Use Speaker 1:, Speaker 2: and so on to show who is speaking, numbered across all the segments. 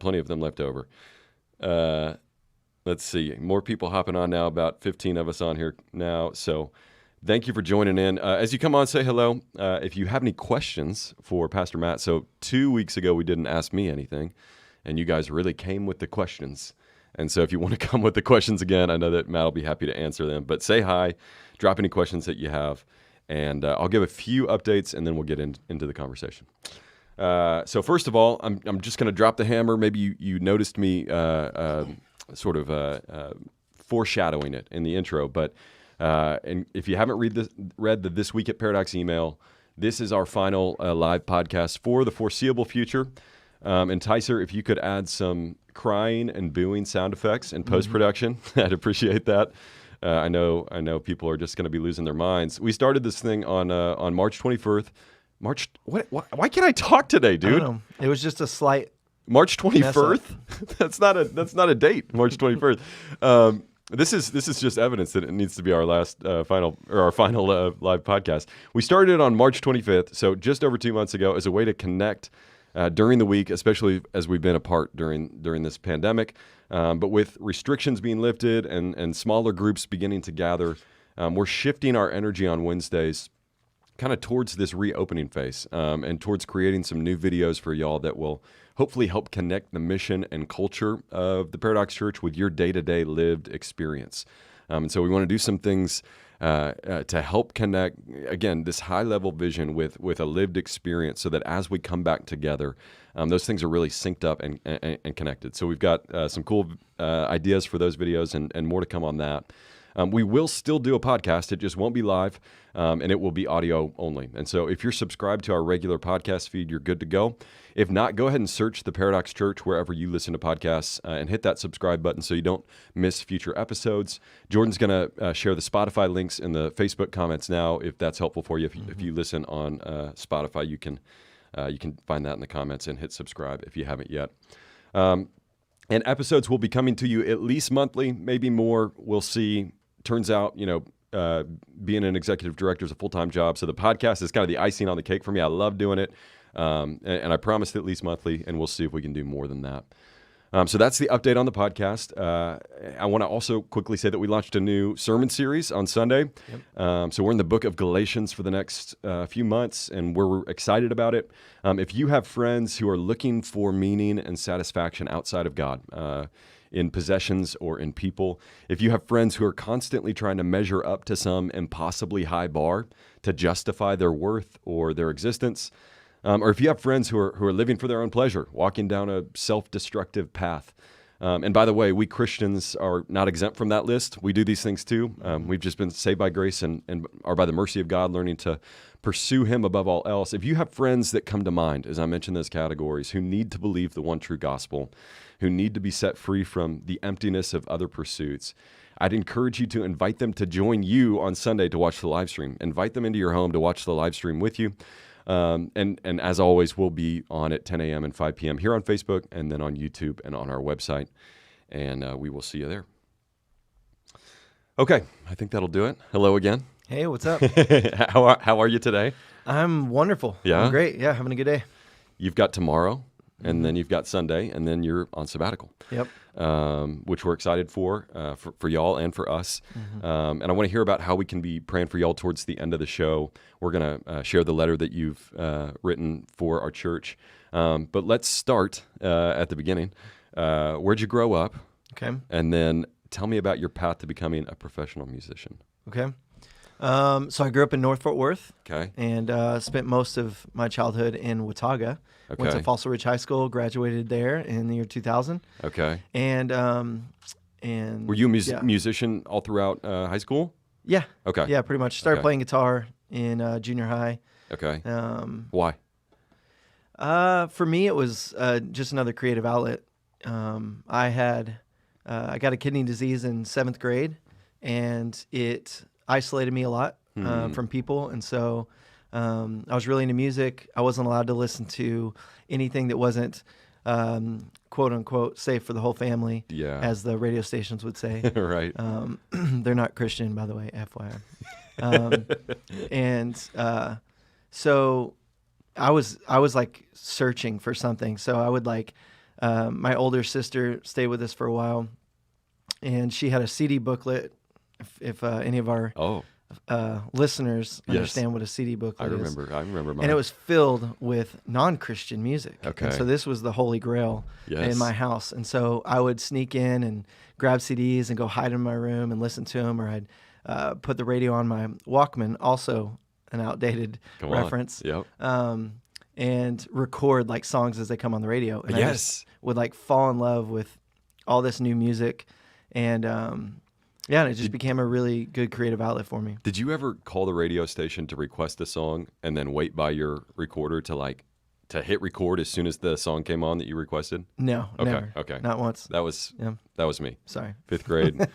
Speaker 1: plenty of them left over. Let's see. More people hopping on now, about 15 of us on here now. So thank you for joining in. As you come on, say hello. If you have any questions for Pastor Matt. So 2 weeks ago, we didn't ask me anything, and you guys really came with the questions. And so if you want to come with the questions again, I know that Matt will be happy to answer them. But say hi, drop any questions that you have, and I'll give a few updates, and then we'll get into the conversation. So first of all, I'm just going to drop the hammer. Maybe you noticed me sort of foreshadowing it in the intro. But and if you haven't read the This Week at Paradox email, this is our final live podcast for the foreseeable future. And Tyser, if you could add some crying and booing sound effects in post-production, I'd appreciate that. I know people are just going to be losing their minds. We started this thing on March 21st. Why can't I talk today, dude?
Speaker 2: I don't know. It was just a slight
Speaker 1: March 21st. That's not a date. March 21st. This is just evidence that it needs to be our final live podcast. We started it on March 25th, so just over 2 months ago, as a way to connect during the week, especially as we've been apart during this pandemic. But with restrictions being lifted and smaller groups beginning to gather, we're shifting our energy on Wednesdays kind of towards this reopening phase and towards creating some new videos for y'all that will hopefully help connect the mission and culture of the Paradox Church with your day-to-day lived experience. And so we want to do some things to help connect, again, this high-level vision with a lived experience so that as we come back together, those things are really synced up and connected. So we've got some cool ideas for those videos and more to come on that. We will still do a podcast. It just won't be live, and it will be audio only. And so if you're subscribed to our regular podcast feed, you're good to go. If not, go ahead and search the Paradox Church wherever you listen to podcasts and hit that subscribe button so you don't miss future episodes. Jordan's going to share the Spotify links in the Facebook comments now if that's helpful for you. If you listen on Spotify, you can find that in the comments and hit subscribe if you haven't yet. And episodes will be coming to you at least monthly, maybe more. We'll see. Turns out, being an executive director is a full-time job, so the podcast is kind of the icing on the cake for me. I love doing it, and I promised at least monthly, and we'll see if we can do more than that. So that's the update on the podcast. I want to also quickly say that we launched a new sermon series on Sunday. Yep. So we're in the book of Galatians for the next few months, and we're excited about it. If you have friends who are looking for meaning and satisfaction outside of God, in possessions or in people, if you have friends who are constantly trying to measure up to some impossibly high bar to justify their worth or their existence, or if you have friends who are living for their own pleasure, walking down a self-destructive path. And by the way, we Christians are not exempt from that list. We do these things too. We've just been saved by grace and are by the mercy of God learning to pursue Him above all else. If you have friends that come to mind, as I mentioned those categories, who need to believe the one true gospel, who need to be set free from the emptiness of other pursuits, I'd encourage you to invite them to join you on Sunday to watch the live stream. Invite them into your home to watch the live stream with you. And as always, we'll be on at 10 a.m. and 5 p.m. here on Facebook and then on YouTube and on our website. And we will see you there. Okay, I think that'll do it. Hello again.
Speaker 2: Hey, what's up?
Speaker 1: How are you today?
Speaker 2: I'm wonderful.
Speaker 1: Yeah?
Speaker 2: I'm great. Yeah, having a good day.
Speaker 1: You've got tomorrow, and then you've got Sunday, and then you're on sabbatical.
Speaker 2: Yep.
Speaker 1: Which we're excited for y'all and for us. And I want to hear about how we can be praying for y'all towards the end of the show. We're going to share the letter that you've written for our church. But let's start at the beginning. Where'd you grow up?
Speaker 2: Okay.
Speaker 1: And then tell me about your path to becoming a professional musician.
Speaker 2: Okay. So I grew up in North Fort Worth.
Speaker 1: Okay.
Speaker 2: And spent most of my childhood in Watauga.
Speaker 1: Okay.
Speaker 2: Went to Fossil Ridge High School, graduated there in the year 2000.
Speaker 1: Okay.
Speaker 2: And
Speaker 1: were you a musician all throughout high school?
Speaker 2: Yeah.
Speaker 1: Okay.
Speaker 2: Yeah, pretty much. Started playing guitar in junior high.
Speaker 1: Okay. Why?
Speaker 2: For me, it was just another creative outlet. I got a kidney disease in 7th grade, and it isolated me a lot from people. And so I was really into music. I wasn't allowed to listen to anything that wasn't, quote unquote, safe for the whole family, as the radio stations would say.
Speaker 1: Right.
Speaker 2: They're not Christian, by the way, FYI. So I was like searching for something. So I would like my older sister stayed with us for a while, and she had a CD booklet. If any of our listeners
Speaker 1: Yes.
Speaker 2: understand what a CD booklet is.
Speaker 1: I remember mine.
Speaker 2: And it was filled with non-Christian music.
Speaker 1: Okay.
Speaker 2: And so this was the holy grail
Speaker 1: Yes.
Speaker 2: in my house. And so I would sneak in and grab CDs and go hide in my room and listen to them, or I'd put the radio on my Walkman, also an outdated
Speaker 1: Come on.
Speaker 2: reference,
Speaker 1: Yep.
Speaker 2: and record like songs as they come on the radio. And I
Speaker 1: Yes.
Speaker 2: just would like fall in love with all this new music. And and it just became a really good creative outlet for me.
Speaker 1: Did you ever call the radio station to request a song and then wait by your recorder to hit record as soon as the song came on that you requested?
Speaker 2: No,
Speaker 1: Okay,
Speaker 2: never.
Speaker 1: okay.
Speaker 2: Not once.
Speaker 1: That was me.
Speaker 2: Sorry.
Speaker 1: 5th grade.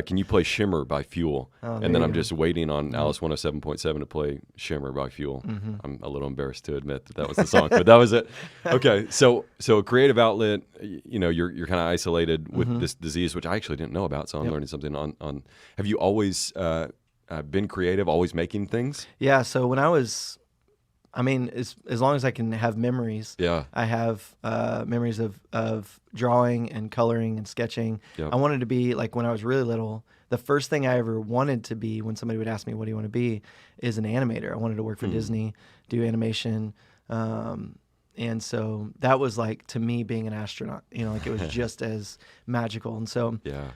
Speaker 1: Can you play Shimmer by Fuel?
Speaker 2: Oh, there
Speaker 1: and then
Speaker 2: you
Speaker 1: I'm
Speaker 2: go.
Speaker 1: just waiting on Alice 107.7 to play Shimmer by Fuel.
Speaker 2: Mm-hmm.
Speaker 1: I'm a little embarrassed to admit that was the song, but that was it. Okay, so a creative outlet. You're kind of isolated with this disease, which I actually didn't know about. So I'm learning something on. Have you always been creative? Always making things?
Speaker 2: Yeah. So when I was, as long as I can have memories,
Speaker 1: Yeah.
Speaker 2: I have memories of drawing and coloring and sketching.
Speaker 1: Yep.
Speaker 2: I wanted to be like, when I was really little, the first thing I ever wanted to be when somebody would ask me, what do you want to be, is an animator. I wanted to work for Disney, do animation. And so that was like, to me, being an astronaut, like it was just as magical. And so,
Speaker 1: Yeah.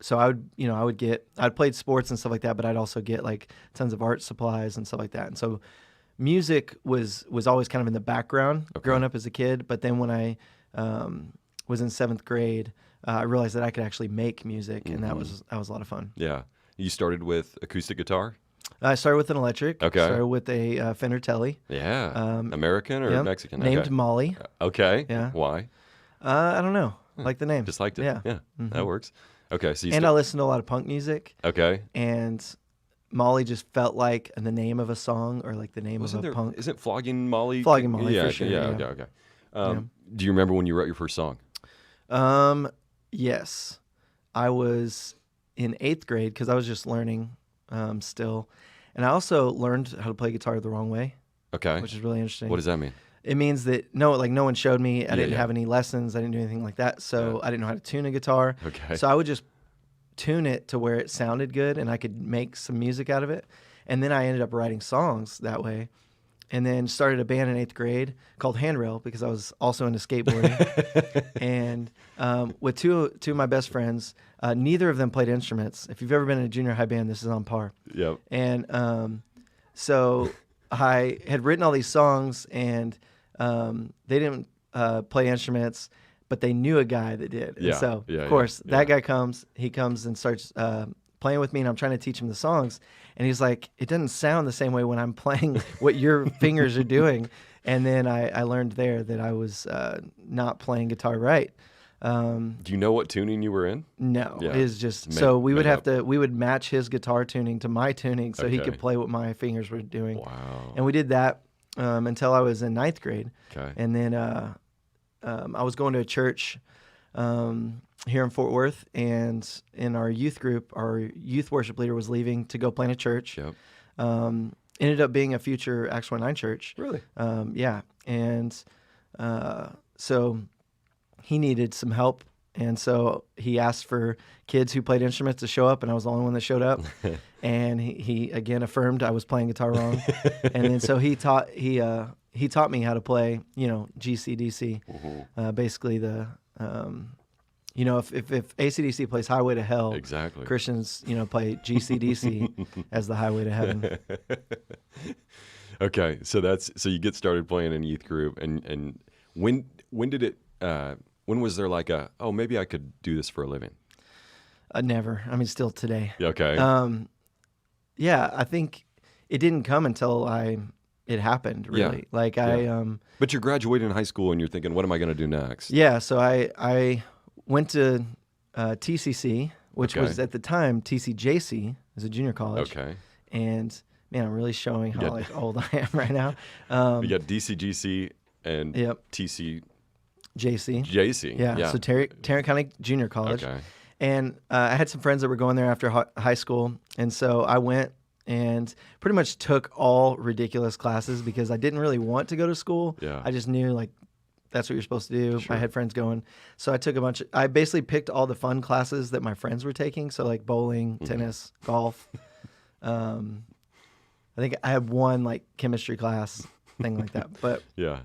Speaker 2: so I'd played sports and stuff like that, but I'd also get like tons of art supplies and stuff like that. And so music was always kind of in the background growing up as a kid. But then when I was in 7th grade, I realized that I could actually make music, and that was a lot of fun.
Speaker 1: Yeah. You started with acoustic guitar?
Speaker 2: I started with an electric.
Speaker 1: Okay.
Speaker 2: Started with a Fender Tele.
Speaker 1: Yeah. American or
Speaker 2: Yep.
Speaker 1: Mexican?
Speaker 2: Named
Speaker 1: Okay.
Speaker 2: Molly.
Speaker 1: Okay.
Speaker 2: Yeah.
Speaker 1: Why?
Speaker 2: I don't know. Like the name.
Speaker 1: Just liked it.
Speaker 2: Yeah.
Speaker 1: Yeah. That works. Okay. So you
Speaker 2: And I listened to a lot of punk music.
Speaker 1: okay.
Speaker 2: And Molly just felt like the name of a song, or like the name
Speaker 1: Wasn't
Speaker 2: of a
Speaker 1: there?
Speaker 2: punk.
Speaker 1: Isn't Flogging Molly?
Speaker 2: Flogging Molly,
Speaker 1: Yeah.
Speaker 2: for sure,
Speaker 1: Yeah.
Speaker 2: yeah.
Speaker 1: Okay. Okay. Do you remember when you wrote your first song?
Speaker 2: Yes. I was in 8th grade because I was just learning still. And I also learned how to play guitar the wrong way,
Speaker 1: Okay.
Speaker 2: which is really interesting.
Speaker 1: What does that mean?
Speaker 2: It means that no one showed me. I didn't
Speaker 1: yeah.
Speaker 2: have any lessons. I didn't do anything like that. So I didn't know how to tune a guitar.
Speaker 1: Okay.
Speaker 2: So I would just tune it to where it sounded good and I could make some music out of it. And then I ended up writing songs that way. And then started a band in 8th grade called Handrail because I was also into skateboarding. And with two of my best friends, neither of them played instruments. If you've ever been in a junior high band, this is on par.
Speaker 1: Yep.
Speaker 2: And so I had written all these songs, and they didn't play instruments, but they knew a guy that did.
Speaker 1: Yeah,
Speaker 2: And so,
Speaker 1: yeah,
Speaker 2: of course,
Speaker 1: yeah.
Speaker 2: that guy comes and starts playing with me, and I'm trying to teach him the songs. And he's like, it doesn't sound the same way when I'm playing what your fingers are doing. And then I learned there that I was not playing guitar right.
Speaker 1: Do you know what tuning you were in?
Speaker 2: No,
Speaker 1: Yeah.
Speaker 2: it's just,
Speaker 1: Made-
Speaker 2: so we would
Speaker 1: made
Speaker 2: have
Speaker 1: up.
Speaker 2: we would match his guitar tuning to my tuning so he
Speaker 1: Okay.
Speaker 2: could play what my fingers were doing.
Speaker 1: Wow.
Speaker 2: And we did that until I was in 9th grade.
Speaker 1: Okay.
Speaker 2: And then I was going to a church here in Fort Worth, and in our youth group, our youth worship leader was leaving to go plant a church.
Speaker 1: Yep.
Speaker 2: Ended up being a future Acts 29 church.
Speaker 1: Really?
Speaker 2: Yeah. And so he needed some help. And so he asked for kids who played instruments to show up, and I was the only one that showed up. And he again affirmed I was playing guitar wrong. And then so he taught me how to play, GCDC, basically the, if AC/DC plays Highway to Hell,
Speaker 1: Exactly.
Speaker 2: Christians, play GCDC as the Highway to Heaven.
Speaker 1: Okay, so you get started playing in a youth group, and when did it? When was there like maybe I could do this for a living?
Speaker 2: Never. I mean, still today.
Speaker 1: Okay.
Speaker 2: Yeah, I think it didn't come until it happened, really.
Speaker 1: Yeah.
Speaker 2: Like
Speaker 1: Yeah. But you're graduating high school and you're thinking, what am I going to do next?
Speaker 2: Yeah, so I went to TCC, which
Speaker 1: Okay.
Speaker 2: was at the time TCJC, as a junior college.
Speaker 1: Okay.
Speaker 2: And man, I'm really showing how
Speaker 1: Yeah.
Speaker 2: old I am right now.
Speaker 1: You got DCGC and
Speaker 2: Yep.
Speaker 1: TCJC.
Speaker 2: JC. Yeah. So Tarrant County Junior College.
Speaker 1: Okay.
Speaker 2: And I had some friends that were going there after high school. And so I went and pretty much took all ridiculous classes because I didn't really want to go to school.
Speaker 1: Yeah.
Speaker 2: I just knew that's what you're supposed to do.
Speaker 1: Sure.
Speaker 2: I had friends going. So I took I basically picked all the fun classes that my friends were taking. So like bowling, tennis, golf. I think I had one like chemistry class, thing like that. But
Speaker 1: Yeah.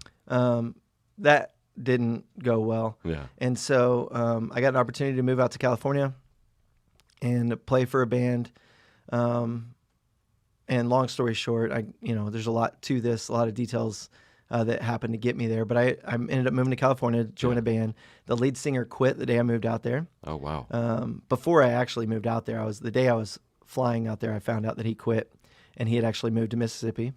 Speaker 2: that didn't go well.
Speaker 1: Yeah.
Speaker 2: And so I got an opportunity to move out to California and play for a band. And long story short, there's a lot to this, a lot of details that happened to get me there. But I ended up moving to California, joined a band. The lead singer quit the day I moved out there.
Speaker 1: Oh, wow.
Speaker 2: Before I actually moved out there, the day I was flying out there, I found out that he quit, and he had actually moved to Mississippi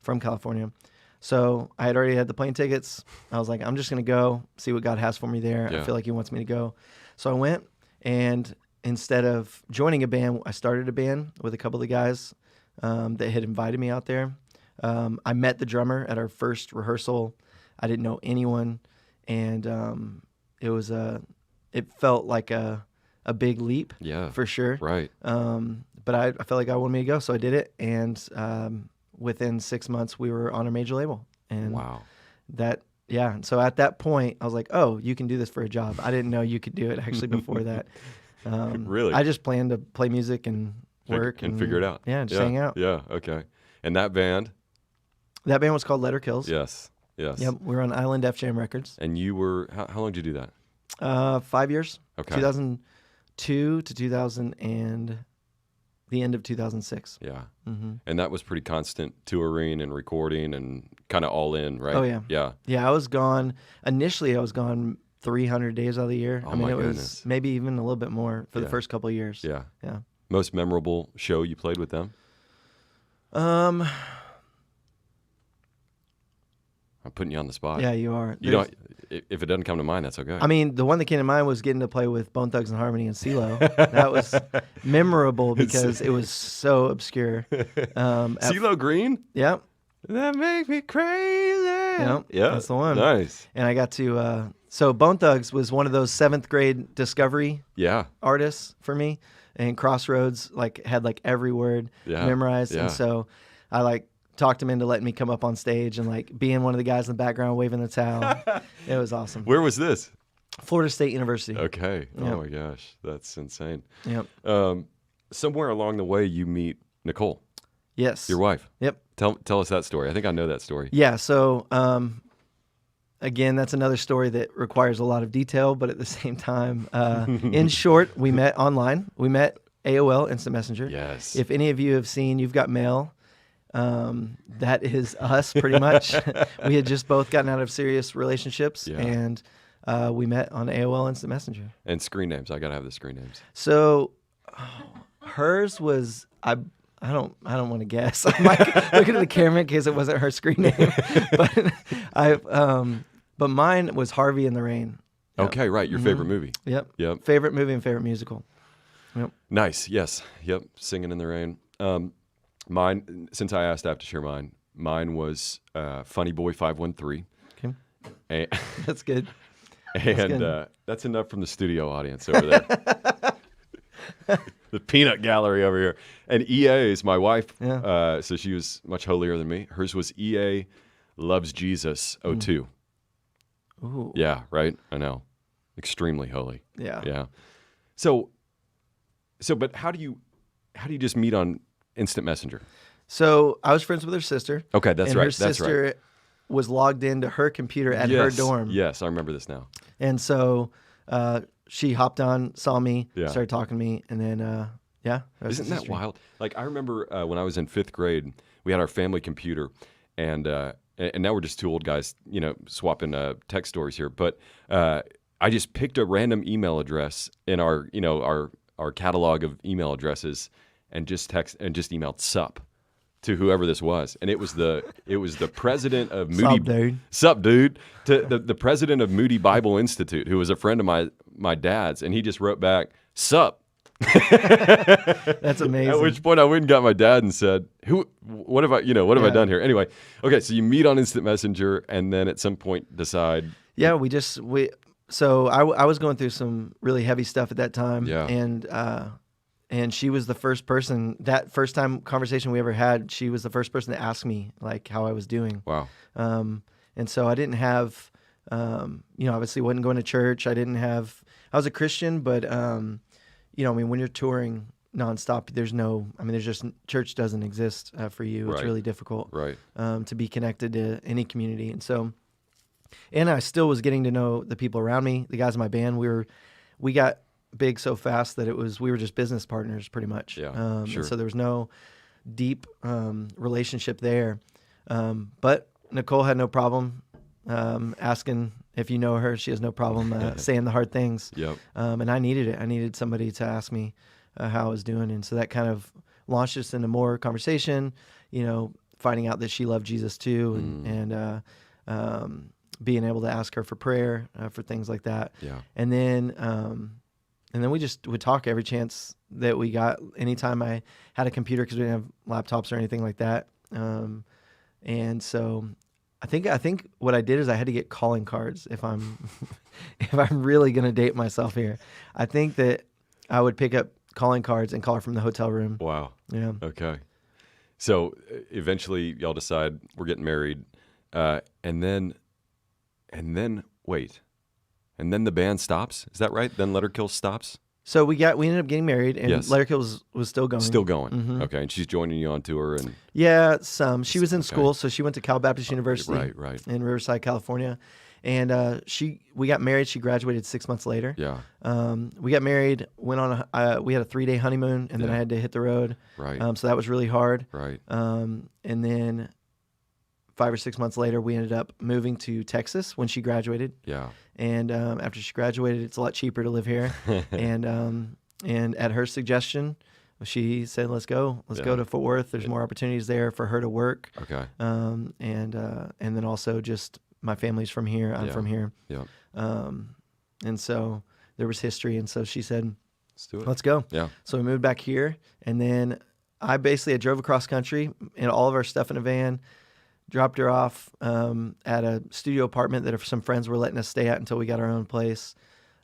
Speaker 2: from California. So I had already had the plane tickets. I was like, I'm just going to go see what God has for me there.
Speaker 1: Yeah.
Speaker 2: I feel like he wants me to go. So I went, and instead of joining a band, I started a band with a couple of the guys that had invited me out there. I met the drummer at our first rehearsal. I didn't know anyone, and it felt like a big leap,
Speaker 1: Yeah.
Speaker 2: for sure.
Speaker 1: Right.
Speaker 2: But I felt like God wanted me to go, so I did it. And within 6 months, we were on a major label. And
Speaker 1: Wow.
Speaker 2: and so at that point, I was like, oh, you can do this for a job. I didn't know you could do it actually before that.
Speaker 1: Really?
Speaker 2: I just planned to play music and work
Speaker 1: and figure it out.
Speaker 2: Yeah, just hang out.
Speaker 1: Yeah. Okay. And that band?
Speaker 2: That band was called Letter Kills.
Speaker 1: Yes. Yes.
Speaker 2: Yep, we were on Island F Jam Records.
Speaker 1: And you were, how long did you do that?
Speaker 2: 5 years.
Speaker 1: Okay.
Speaker 2: 2002 to the end of 2006.
Speaker 1: Yeah.
Speaker 2: Mm-hmm.
Speaker 1: And that was pretty constant touring and recording and kind of all in, right?
Speaker 2: Oh, yeah.
Speaker 1: Yeah.
Speaker 2: Yeah, I was gone. Initially, I was gone 300 days out of the year.
Speaker 1: Oh,
Speaker 2: I mean,
Speaker 1: my
Speaker 2: it was
Speaker 1: goodness.
Speaker 2: maybe even a little bit more for the
Speaker 1: Yeah.
Speaker 2: first couple of years.
Speaker 1: Yeah.
Speaker 2: Yeah.
Speaker 1: Most memorable show you played with them? I'm putting you on the spot.
Speaker 2: Yeah, you are.
Speaker 1: You don't. If it doesn't come to mind, that's okay.
Speaker 2: I mean, the one that came to mind was getting to play with Bone Thugs and Harmony and CeeLo. That was memorable because it was so obscure.
Speaker 1: CeeLo Green?
Speaker 2: Yep.
Speaker 1: That makes me crazy.
Speaker 2: Yep,
Speaker 1: Yeah.
Speaker 2: that's the one.
Speaker 1: Nice.
Speaker 2: And I got to, so Bone Thugs was one of those 7th grade discovery
Speaker 1: Yeah.
Speaker 2: artists for me. And Crossroads had every word memorized.
Speaker 1: Yeah.
Speaker 2: And so I talked him into letting me come up on stage and being one of the guys in the background waving the towel. It was awesome.
Speaker 1: Where was this?
Speaker 2: Florida State University.
Speaker 1: Okay.
Speaker 2: Yep.
Speaker 1: Oh my gosh, that's insane.
Speaker 2: Yep.
Speaker 1: Somewhere along the way, you meet Nicole,
Speaker 2: Yes.
Speaker 1: your wife.
Speaker 2: Yep.
Speaker 1: Tell us that story. I think I know that story.
Speaker 2: Yeah. So, again, that's another story that requires a lot of detail, but at the same time, in short, we met online. We met AOL Instant Messenger.
Speaker 1: Yes.
Speaker 2: If any of you have seen You've Got Mail, that is us pretty much. We had just both gotten out of serious relationships,
Speaker 1: Yeah.
Speaker 2: and we met on AOL Instant Messenger.
Speaker 1: And screen names. I gotta have the screen names.
Speaker 2: So hers was I don't want to guess. I'm looking at the camera in case it wasn't her screen name, but mine was Harvey in the Rain. Yep.
Speaker 1: Okay, right. Your favorite movie.
Speaker 2: Yep.
Speaker 1: Yep.
Speaker 2: Favorite movie and favorite musical. Yep.
Speaker 1: Nice. Yes. Yep. Singing in the Rain. Mine. Since I asked, I have to share mine. Mine was Funny Boy 513.
Speaker 2: Okay.
Speaker 1: And,
Speaker 2: That's good.
Speaker 1: and that's enough from the studio audience over there. The peanut gallery over here. And EA is my wife.
Speaker 2: Yeah.
Speaker 1: So she was much holier than me. Hers was EA Loves Jesus 02.
Speaker 2: Ooh.
Speaker 1: Yeah, right? I know. Extremely holy.
Speaker 2: Yeah.
Speaker 1: Yeah. So but how do you just meet on Instant Messenger?
Speaker 2: So I was friends with her sister.
Speaker 1: Okay, that's
Speaker 2: and
Speaker 1: right.
Speaker 2: Her sister was logged into her computer at her dorm.
Speaker 1: Yes, I remember this now.
Speaker 2: And so she hopped on, saw me,
Speaker 1: Yeah.
Speaker 2: started talking to me, and then
Speaker 1: Isn't that wild? Like I remember when I was in 5th grade, we had our family computer, and now we're just two old guys, swapping text stories here. But I just picked a random email address in our catalog of email addresses, and just emailed sup to whoever this was, and it was the president of Moody.
Speaker 2: Sup, dude.
Speaker 1: Sup, dude. To the president of Moody Bible Institute, who was a friend of my dad's, and he just wrote back, "Sup."
Speaker 2: That's amazing.
Speaker 1: At which point I went and got my dad and said, what have I done here? Anyway, okay, so you meet on Instant Messenger and then at some point decide.
Speaker 2: Yeah, so I was going through some really heavy stuff at that time.
Speaker 1: Yeah.
Speaker 2: And she was the first person, that first time conversation we ever had, she was the first person to ask me how I was doing.
Speaker 1: Wow.
Speaker 2: And so I didn't have obviously wasn't going to church. I was a Christian, but, when you're touring nonstop, there's just, church doesn't exist for you. It's
Speaker 1: Right.
Speaker 2: really difficult
Speaker 1: Right.
Speaker 2: to be connected to any community. And I still was getting to know the people around me, the guys in my band. We got big so fast that we were just business partners pretty much.
Speaker 1: Yeah, sure.
Speaker 2: And so there was no deep relationship there. But Nicole had no problem asking if you know her. She has no problem saying the hard things.
Speaker 1: Yep.
Speaker 2: And I needed it. I needed somebody to ask me how I was doing. And so that kind of launched us into more conversation, finding out that she loved Jesus too, and being able to ask her for prayer, for things like that.
Speaker 1: Yeah.
Speaker 2: And then we just would talk every chance that we got. Anytime I had a computer, because we didn't have laptops or anything like that. And so I think what I did is I had to get calling cards if I'm if I'm really gonna date myself here. I think that I would pick up calling cards and call her from the hotel room.
Speaker 1: Wow.
Speaker 2: Yeah.
Speaker 1: Okay. So eventually y'all decide we're getting married, and then wait, and then the band stops. Is that right? Then Let Her Kill stops.
Speaker 2: So we ended up getting married, and
Speaker 1: Yes.
Speaker 2: Let Her Kill was still going.
Speaker 1: Still going.
Speaker 2: Mhm.
Speaker 1: Okay, and she's joining you on tour, and
Speaker 2: Yeah, she was in
Speaker 1: Okay.
Speaker 2: school, so she went to Cal Baptist University
Speaker 1: right.
Speaker 2: in Riverside, California, and we got married. She graduated 6 months later.
Speaker 1: Yeah.
Speaker 2: We got married, went on we had a 3-day honeymoon, and then
Speaker 1: Yeah.
Speaker 2: I had to hit the road.
Speaker 1: Right.
Speaker 2: So that was really hard.
Speaker 1: Right.
Speaker 2: And then 5 or 6 months later, we ended up moving to Texas when she graduated.
Speaker 1: Yeah.
Speaker 2: And after she graduated, it's a lot cheaper to live here. And at her suggestion, she said, "Let's go. Let's go
Speaker 1: Yeah.
Speaker 2: to Fort Worth. There's more opportunities there for her to work."
Speaker 1: Okay.
Speaker 2: And then also just my family's from here. I'm
Speaker 1: Yeah.
Speaker 2: from here.
Speaker 1: Yeah.
Speaker 2: And so there was history. And so she said,
Speaker 1: Let's do it.
Speaker 2: "Let's go."
Speaker 1: Yeah.
Speaker 2: So we moved back here, and then I drove across country and all of our stuff in a van, dropped her off at a studio apartment that some friends were letting us stay at until we got our own place.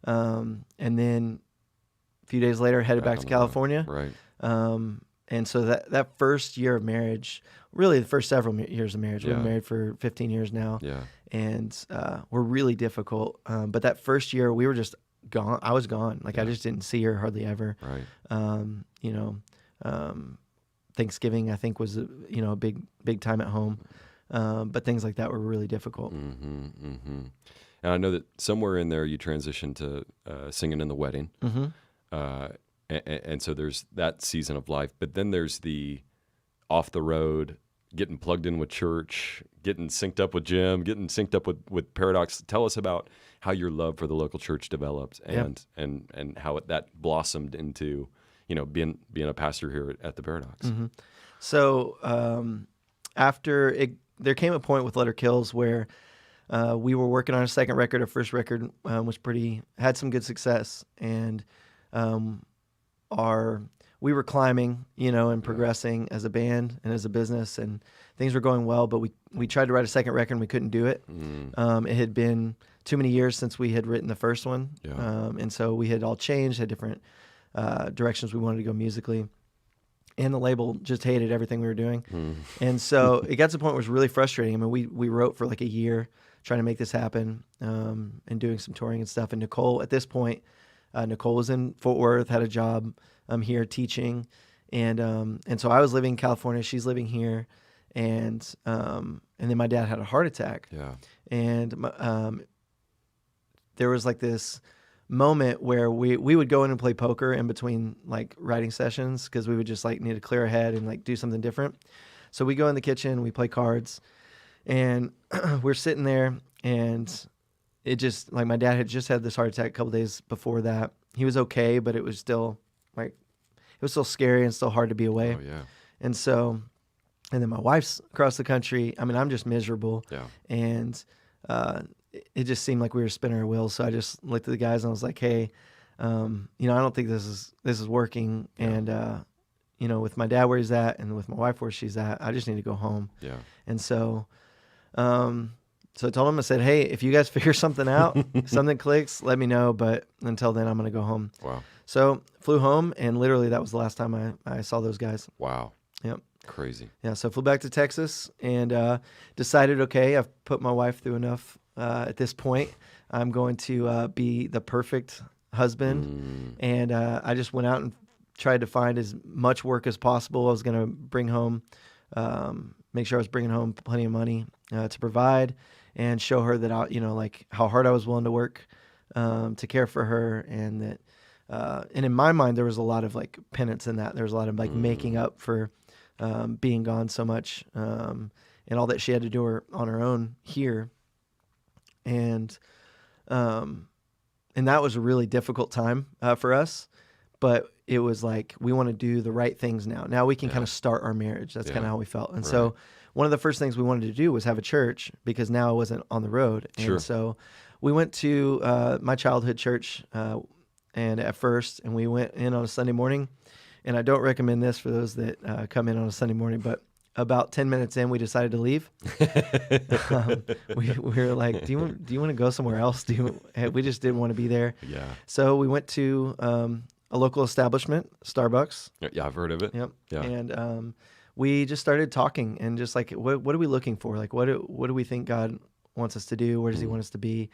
Speaker 2: And then a few days later, headed back
Speaker 1: on
Speaker 2: to
Speaker 1: the road.
Speaker 2: California.
Speaker 1: Right.
Speaker 2: And so that first year of marriage, really the first several years of marriage, we've
Speaker 1: Yeah.
Speaker 2: been married for 15 years now,
Speaker 1: Yeah.
Speaker 2: and were really difficult. But that first year, we were just gone. I was gone. Like I
Speaker 1: Yeah.
Speaker 2: just didn't see her hardly ever.
Speaker 1: Right.
Speaker 2: Thanksgiving, I think, was a big time at home. But things like that were really difficult.
Speaker 1: Mm-hmm. Mm-hmm. And I know that somewhere in there you transitioned to singing in the wedding.
Speaker 2: Mm-hmm.
Speaker 1: And so there's that season of life, but then there's the off the road, getting plugged in with church, getting synced up with Jim, getting synced up with Paradox. Tell us about how your love for the local church developed and how that blossomed into, being a pastor here at the Paradox.
Speaker 2: Mm-hmm. So there came a point with Let Her Kills where we were working on a second record. Our first record had some good success, and we were climbing, and progressing as a band and as a business, and things were going well. But we tried to write a second record, and we couldn't do it. It had been too many years since we had written the first one, and so we had all changed, had different directions we wanted to go musically. And the label just hated everything we were doing. And so it got to the point where it was really frustrating. I mean, we wrote for like a year trying to make this happen, and doing some touring and stuff. And Nicole, at this point, Nicole was in Fort Worth, had a job here teaching. And so I was living in California, she's living here. And then my dad had a heart attack.
Speaker 1: Yeah.
Speaker 2: And there was like this moment where we would go in and play poker in between like writing sessions, because we would just like need to clear our head and like do something different. So we go in the kitchen, we play cards, and we're sitting there, and it just like my dad had just had this heart attack a couple days before that. He was okay, but it was still scary and still hard to be away.
Speaker 1: Oh yeah.
Speaker 2: And so, and then my wife's across the country. I mean, I'm just miserable.
Speaker 1: Yeah.
Speaker 2: And it just seemed like we were spinning our wheels. So I just looked at the guys and I was like, "Hey, I don't think this is working."
Speaker 1: Yeah.
Speaker 2: And with my dad where he's at, and with my wife where she's at, I just need to go home.
Speaker 1: Yeah.
Speaker 2: And so, I told him, I said, "Hey, if you guys figure something out, something clicks, let me know. But until then, I'm gonna go home."
Speaker 1: Wow.
Speaker 2: So flew home, and literally that was the last time I saw those guys.
Speaker 1: Wow.
Speaker 2: Yep.
Speaker 1: Crazy.
Speaker 2: Yeah, so flew back to Texas and decided, okay, I've put my wife through enough at this point, I'm going to be the perfect husband. And I just went out and tried to find as much work as possible. I was going to bring home, make sure I was bringing home plenty of money to provide and show her that I, like how hard I was willing to work to care for her. And that, and in my mind, there was a lot of like penance in that. There was a lot of like making up for being gone so much and all that she had to do on her own here. And that was a really difficult time for us, but it was like, we want to do the right things now. Now we can kind of start our marriage. That's kind of how we felt. And so one of the first things we wanted to do was have a church, because now I wasn't on the road. And so we went to my childhood church and at first, and we went in on a Sunday morning. And I don't recommend this for those that come in on a Sunday morning, but about 10 minutes in, we decided to leave. We were like, do you want to go somewhere else? We just didn't want to be there.
Speaker 1: Yeah.
Speaker 2: So we went to a local establishment, Starbucks.
Speaker 1: Yeah, I've heard of it.
Speaker 2: Yep.
Speaker 1: Yeah.
Speaker 2: And we just started talking and just like, what are we looking for? Like, what do we think God wants us to do? Where does he want us to be?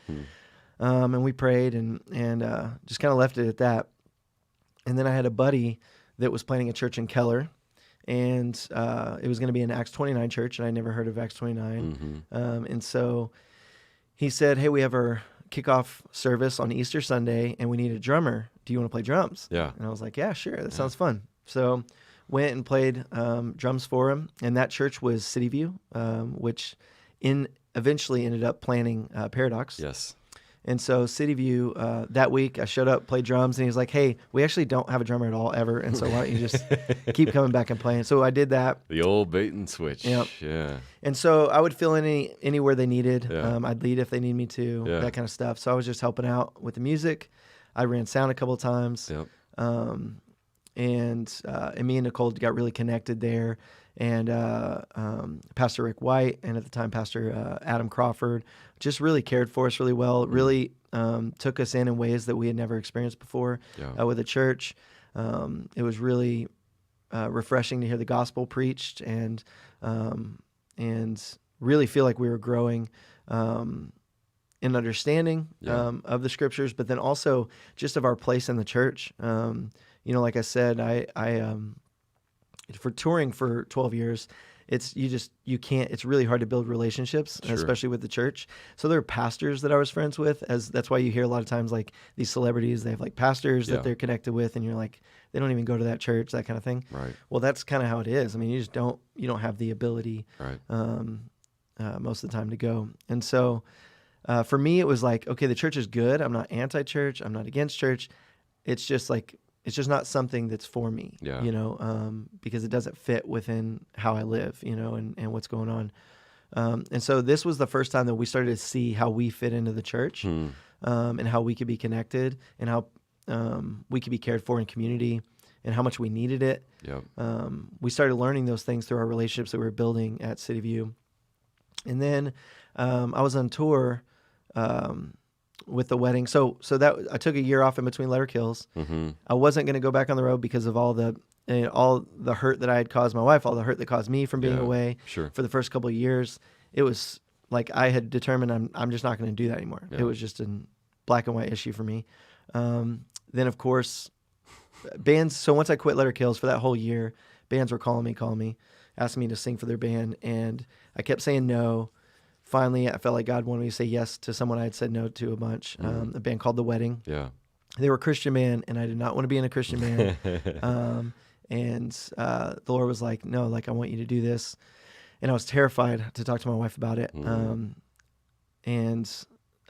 Speaker 2: And we prayed and just kind of left it at that. And then I had a buddy that was planning a church in Keller. And it was going to be an Acts 29 church, and I never heard of Acts 29. And so he said, hey, we have our kickoff service on Easter Sunday, and we need a drummer. Do you want to play drums?
Speaker 1: Yeah.
Speaker 2: And I was like, yeah, sure. That sounds fun. So went and played drums for him, and that church was City View, which eventually ended up planning Paradox.
Speaker 1: Yes.
Speaker 2: And so City View, that week I showed up, played drums, and he was like, hey, we actually don't have a drummer at all ever. And so why don't you just keep coming back and playing? So I did that.
Speaker 1: The old bait and switch.
Speaker 2: Yep.
Speaker 1: Yeah.
Speaker 2: And so I would fill in anywhere they needed. I'd lead if they need me to, that kind of stuff. So I was just helping out with the music. I ran sound a couple of times.
Speaker 1: Yep.
Speaker 2: And me and Nicole got really connected there. And Pastor Rick White, and at the time Pastor Adam Crawford, just really cared for us really well, really took us in ways that we had never experienced before with the church. It was really refreshing to hear the gospel preached and really feel like we were growing in understanding of the scriptures, but then also just of our place in the church. Like I said, I for touring for 12 years, it's really hard to build relationships, especially with the church. So there are pastors that I was friends with, that's why you hear a lot of times like these celebrities, they have like pastors that they're connected with, and you're like, they don't even go to that church, that kind of thing. Right. Well, that's kind of how it is. I mean, you don't have the ability most of the time to go. And so for me, it was like, okay, the church is good. I'm not anti-church. I'm not against church. It's just not something that's for me, because it doesn't fit within how I live, and what's going on. And so this was the first time that we started to see how we fit into the church, and how we could be connected, and how we could be cared for in community, and how much we needed it. Yep. We started learning those things through our relationships that we were building at City View. And then I was on tour with the wedding. So that I took a year off in between Letter Kills. I wasn't going to go back on the road because of all the hurt that I had caused my wife, all the hurt that caused me from being away for the first couple of years. It was like I had determined I'm just not going to do that anymore. It was just a black and white issue for me. Then of course, bands. So once I quit Letter Kills for that whole year, bands were calling me, asking me to sing for their band, and I kept saying no. Finally, I felt like God wanted me to say yes to someone I had said no to a bunch. A band called The Wedding. Yeah, they were a Christian band, and I did not want to be in a Christian band. And the Lord was like, "No, like I want you to do this." And I was terrified to talk to my wife about it. And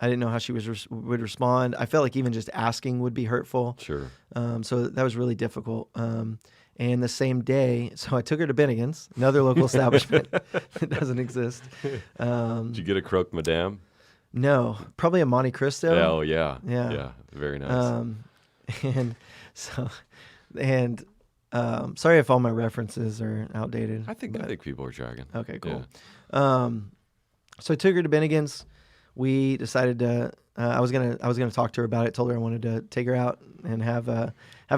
Speaker 2: I didn't know how she would respond. I felt like even just asking would be hurtful. Sure. So that was really difficult. And the same day, so I took her to Bennigan's, another local establishment that doesn't exist.
Speaker 1: Did you get a croque madame?
Speaker 2: No, probably a Monte Cristo.
Speaker 1: Oh, yeah. Yeah, very nice.
Speaker 2: Sorry if all my references are outdated.
Speaker 1: I think people are tracking.
Speaker 2: Okay, cool. Yeah. So I took her to Bennigan's. We decided to. I was gonna talk to her about it. Told her I wanted to take her out and have a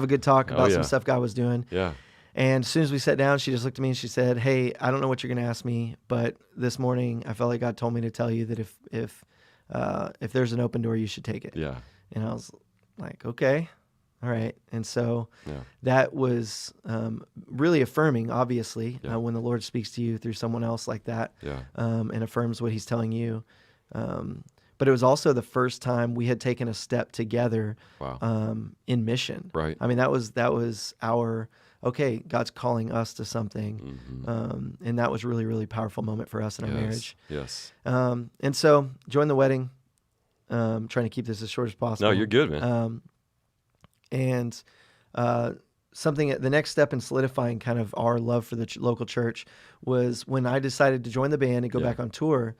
Speaker 2: good talk about some stuff God was doing. Yeah. And as soon as we sat down, she just looked at me and she said, "Hey, I don't know what you're gonna ask me, but this morning I felt like God told me to tell you that if if there's an open door, you should take it.
Speaker 1: Yeah.
Speaker 2: And I was like, okay, all right. And so
Speaker 1: Yeah.
Speaker 2: that was really affirming, obviously,
Speaker 1: Yeah.
Speaker 2: when the Lord speaks to you through someone else like that,
Speaker 1: Yeah.
Speaker 2: and affirms what he's telling you. But it was also the first time we had taken a step together
Speaker 1: Wow.
Speaker 2: in mission.
Speaker 1: Right.
Speaker 2: I mean, that was our, okay, God's calling us to something.
Speaker 1: Mm-hmm.
Speaker 2: And that was really, really powerful moment for us in our
Speaker 1: Yes.
Speaker 2: marriage.
Speaker 1: Yes.
Speaker 2: And so joined the wedding, trying to keep this as short as possible.
Speaker 1: No, you're good, man.
Speaker 2: And something, the next step in solidifying kind of our love for the local church was when I decided to join the band and go
Speaker 1: Yeah.
Speaker 2: back on tour.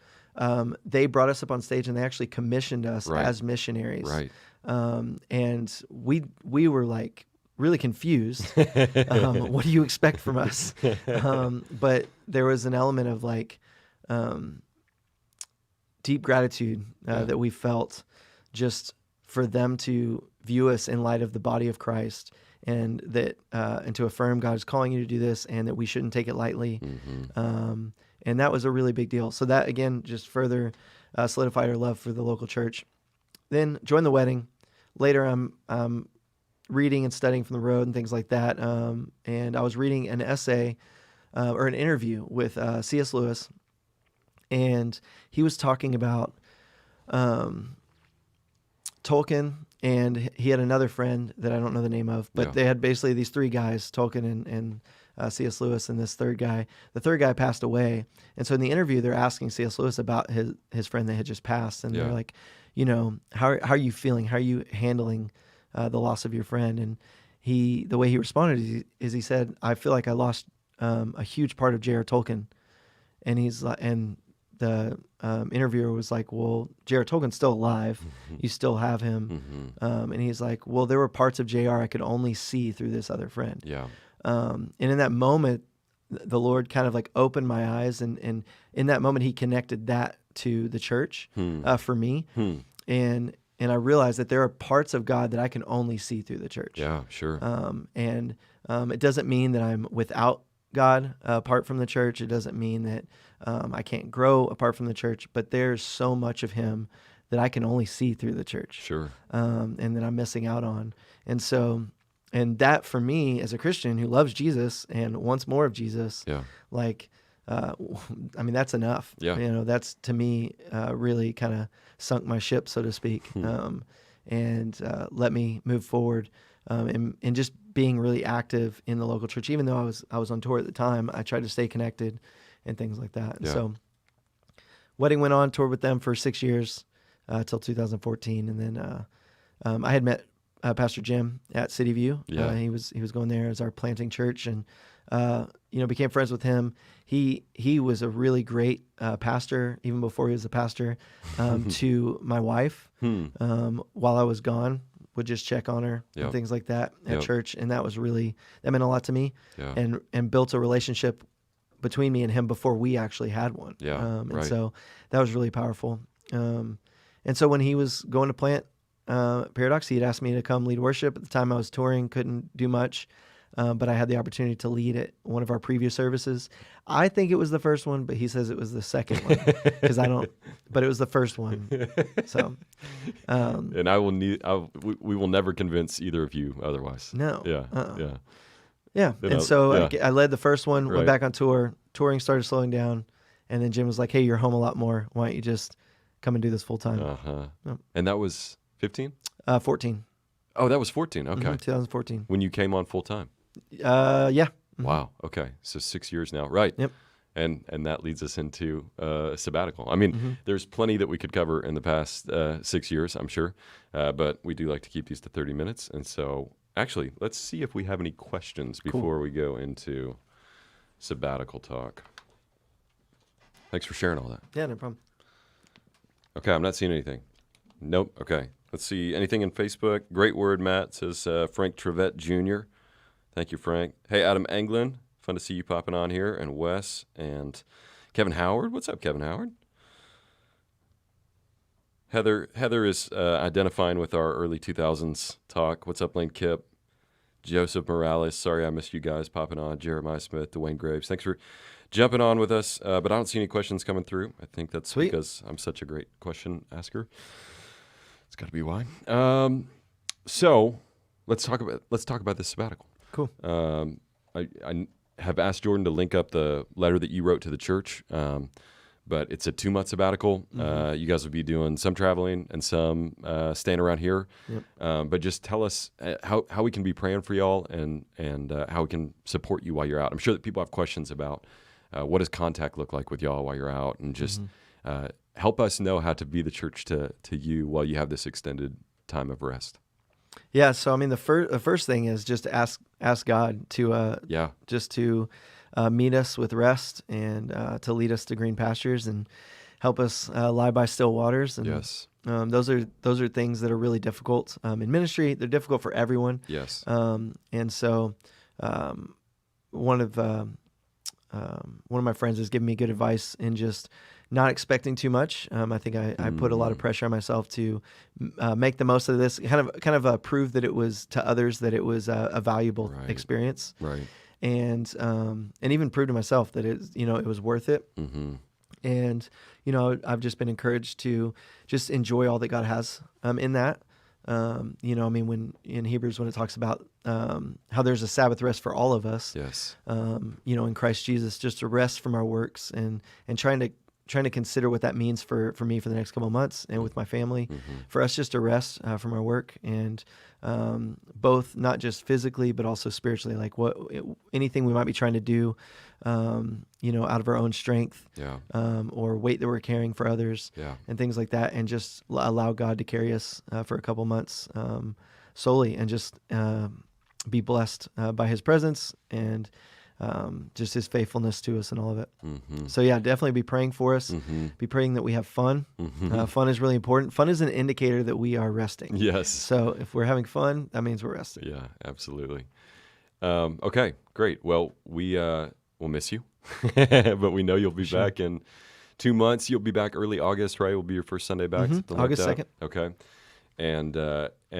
Speaker 2: They brought us up on stage and they actually commissioned us
Speaker 1: Right.
Speaker 2: as missionaries.
Speaker 1: Right.
Speaker 2: And we were like really confused. What do you expect from us? But there was an element of like deep gratitude that we felt just for them to view us in light of the body of Christ, and that and to affirm God is calling you to do this and that we shouldn't take it lightly.
Speaker 1: Mm-hmm.
Speaker 2: And that was a really big deal. So that, again, just further solidified our love for the local church. Then joined the wedding. Later, I'm reading and studying from the road and things like that. And I was reading an essay or an interview with C.S. Lewis. And he was talking about Tolkien, and he had another friend that I don't know the name of, but
Speaker 1: Yeah.
Speaker 2: they had basically these three guys, Tolkien and C.S. Lewis and this third guy. The third guy passed away. And so in the interview, they're asking C.S. Lewis about his friend that had just passed. And
Speaker 1: Yeah.
Speaker 2: they're like, you know, how are you feeling? How are you handling the loss of your friend? And the way he responded is he said, I feel like I lost a huge part of J.R. Tolkien. And he's like, and the interviewer was like, well, J.R. Tolkien's still alive.
Speaker 1: Mm-hmm.
Speaker 2: You still have him.
Speaker 1: Mm-hmm.
Speaker 2: And he's like, well, there were parts of J.R. I could only see through this other friend.
Speaker 1: Yeah.
Speaker 2: And in that moment, the Lord kind of like opened my eyes, and in that moment, he connected that to the church for me. And I realized that there are parts of God that I can only see through the church.
Speaker 1: Yeah, sure.
Speaker 2: And it doesn't mean that I'm without God apart from the church. It doesn't mean that I can't grow apart from the church, but there's so much of him that I can only see through the church.
Speaker 1: Sure.
Speaker 2: And that I'm missing out on. And so, and that for me as a Christian who loves Jesus and wants more of Jesus,
Speaker 1: Yeah.
Speaker 2: like, I mean, that's enough.
Speaker 1: Yeah.
Speaker 2: You know, that's to me really kind of sunk my ship, so to speak, and let me move forward. And just being really active in the local church, even though I was on tour at the time, I tried to stay connected and things like that. And
Speaker 1: Yeah.
Speaker 2: so, wedding went on, toured with them for 6 years till 2014, and then I had met Pastor Jim at City View.
Speaker 1: Yeah.
Speaker 2: He was going there as our planting church, and became friends with him. He was a really great pastor, even before he was a pastor, to my wife. While I was gone, would just check on her
Speaker 1: Yep.
Speaker 2: and things like that at
Speaker 1: Yep.
Speaker 2: church, and that meant a lot to me,
Speaker 1: Yeah.
Speaker 2: and built a relationship between me and him before we actually had one.
Speaker 1: Yeah,
Speaker 2: And
Speaker 1: right.
Speaker 2: so that was really powerful. And so when he was going to plant Paradox, he had asked me to come lead worship. At the time I was touring, couldn't do much, but I had the opportunity to lead at one of our previous services. I think it was the first one, but he says it was the second one because I don't. But it was the first one. So,
Speaker 1: And we will never convince either of you otherwise.
Speaker 2: no.
Speaker 1: Yeah.
Speaker 2: Yeah.
Speaker 1: You
Speaker 2: And
Speaker 1: know,
Speaker 2: so
Speaker 1: yeah.
Speaker 2: I led the first one,
Speaker 1: Right.
Speaker 2: went back on tour. Touring started slowing down, and then Jim was like, "Hey, you're home a lot more. Why don't you just come and do this full time?"
Speaker 1: Uh-huh.
Speaker 2: Yep.
Speaker 1: And that was 15?
Speaker 2: 14.
Speaker 1: Oh, that was 14. Okay.
Speaker 2: 2014.
Speaker 1: When you came on full time.
Speaker 2: Yeah.
Speaker 1: Wow. Okay. So 6 years now. Right.
Speaker 2: Yep.
Speaker 1: And that leads us into a sabbatical. I mean, there's plenty that we could cover in the past 6 years, I'm sure. But we do like to keep these to 30 minutes. And so actually, let's see if we have any questions before we go into sabbatical talk. Thanks for sharing all that.
Speaker 2: Yeah, no problem.
Speaker 1: Okay, I'm not seeing anything. Nope. Okay. Let's see. Anything in Facebook? Great word, Matt, says Frank Trevette Jr. Thank you, Frank. Hey, Adam Anglin. Fun to see you popping on here. And Wes and Kevin Howard. What's up, Kevin Howard? Heather is identifying with our early 2000s talk. What's up, Lane Kipp? Joseph Morales. Sorry I missed you guys popping on. Jeremiah Smith, Dwayne Graves. Thanks for jumping on with us. But I don't see any questions coming through. I think that's
Speaker 2: Sweet.
Speaker 1: because I'm such a great question asker. It's got to be why. So let's talk about this sabbatical.
Speaker 2: Cool.
Speaker 1: I have asked Jordan to link up the letter that you wrote to the church, but it's a 2-month sabbatical. You guys will be doing some traveling and some staying around here.
Speaker 2: Yep.
Speaker 1: But just tell us how we can be praying for y'all and how we can support you while you're out. I'm sure that people have questions about what does contact look like with y'all while you're out, and just help us know how to be the church to you while you have this extended time of rest.
Speaker 2: Yeah. So I mean, the first thing is just to ask God to just to meet us with rest and to lead us to green pastures and help us lie by still waters. And
Speaker 1: Yes.
Speaker 2: those are things that are really difficult in ministry. They're difficult for everyone.
Speaker 1: Yes.
Speaker 2: And so one of my friends has given me good advice in just not expecting too much. I think I put a lot of pressure on myself to make the most of this, kind of prove that it was to others that it was a valuable experience,
Speaker 1: Right.
Speaker 2: and even prove to myself that it was worth it. And I've just been encouraged to just enjoy all that God has in that. I mean, when in Hebrews, when it talks about how there's a Sabbath rest for all of us,
Speaker 1: Yes.
Speaker 2: in Christ Jesus, just to rest from our works and trying to consider what that means for me for the next couple of months and with my family, for us just to rest from our work, and both not just physically but also spiritually, like anything we might be trying to do, out of our own strength, or weight that we're carrying for others, and things like that, and just allow God to carry us for a couple of months solely, and just be blessed by His presence and just His faithfulness to us and all of it. So yeah, definitely be praying for us. Be praying that we have fun. Fun is really important. Fun is an indicator that we are resting.
Speaker 1: Yes.
Speaker 2: So if we're having fun, that means we're resting.
Speaker 1: Yeah, absolutely. Okay, great. Well, we'll miss you, but we know you'll be back in 2 months. You'll be back early August, right? Will be your first Sunday back.
Speaker 2: August 2nd.
Speaker 1: Okay. And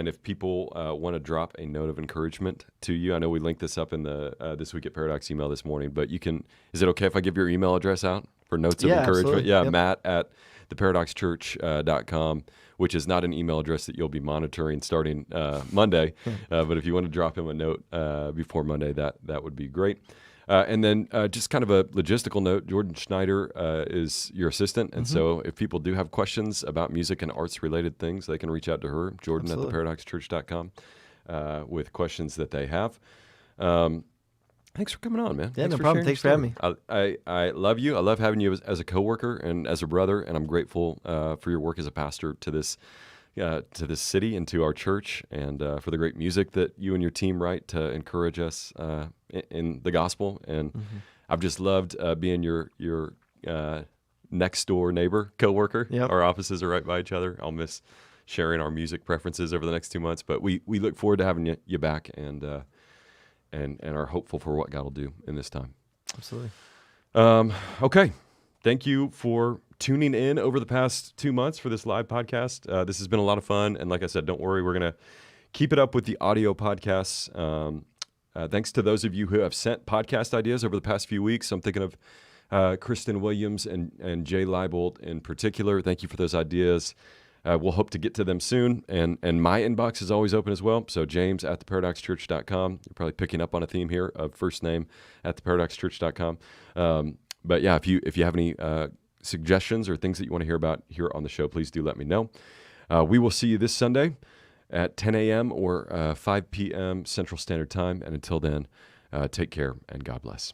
Speaker 1: if people want to drop a note of encouragement to you, I know we linked this up in the This Week at Paradox email this morning, but you can, is it okay if I give your email address out for notes of encouragement?
Speaker 2: Absolutely.
Speaker 1: Yeah,
Speaker 2: Yep.
Speaker 1: Matt at theparadoxchurch.com, which is not an email address that you'll be monitoring starting Monday, but if you want to drop him a note before Monday, that would be great. And then just kind of a logistical note, Jordan Schneider is your assistant. And so if people do have questions about music and arts related things, they can reach out to her, Jordan at theparadoxchurch.com, with questions that they have. Thanks for coming on, man.
Speaker 2: Yeah, no problem. Thanks for having
Speaker 1: me. I love you. I love having you as a coworker and as a brother, and I'm grateful for your work as a pastor to this city and to our church, and for the great music that you and your team write to encourage us in the gospel. And I've just loved being your next door neighbor, coworker.
Speaker 2: Yep.
Speaker 1: Our offices are right by each other. I'll miss sharing our music preferences over the next 2 months, but we look forward to having you back, and are hopeful for what God will do in this time.
Speaker 2: Absolutely.
Speaker 1: Okay. Thank you for tuning in over the past 2 months for this live podcast. This has been a lot of fun. And like I said, don't worry, we're going to keep it up with the audio podcasts. Thanks to those of you who have sent podcast ideas over the past few weeks. I'm thinking of Kristen Williams and Jay Leibold in particular. Thank you for those ideas. We'll hope to get to them soon. And my inbox is always open as well. So James at theparadoxchurch.com. You're probably picking up on a theme here of first name at theparadoxchurch.com. But yeah, if you have any suggestions or things that you want to hear about here on the show, please do let me know. We will see you this Sunday at 10 a.m. or 5 p.m. Central Standard Time. And until then, take care and God bless.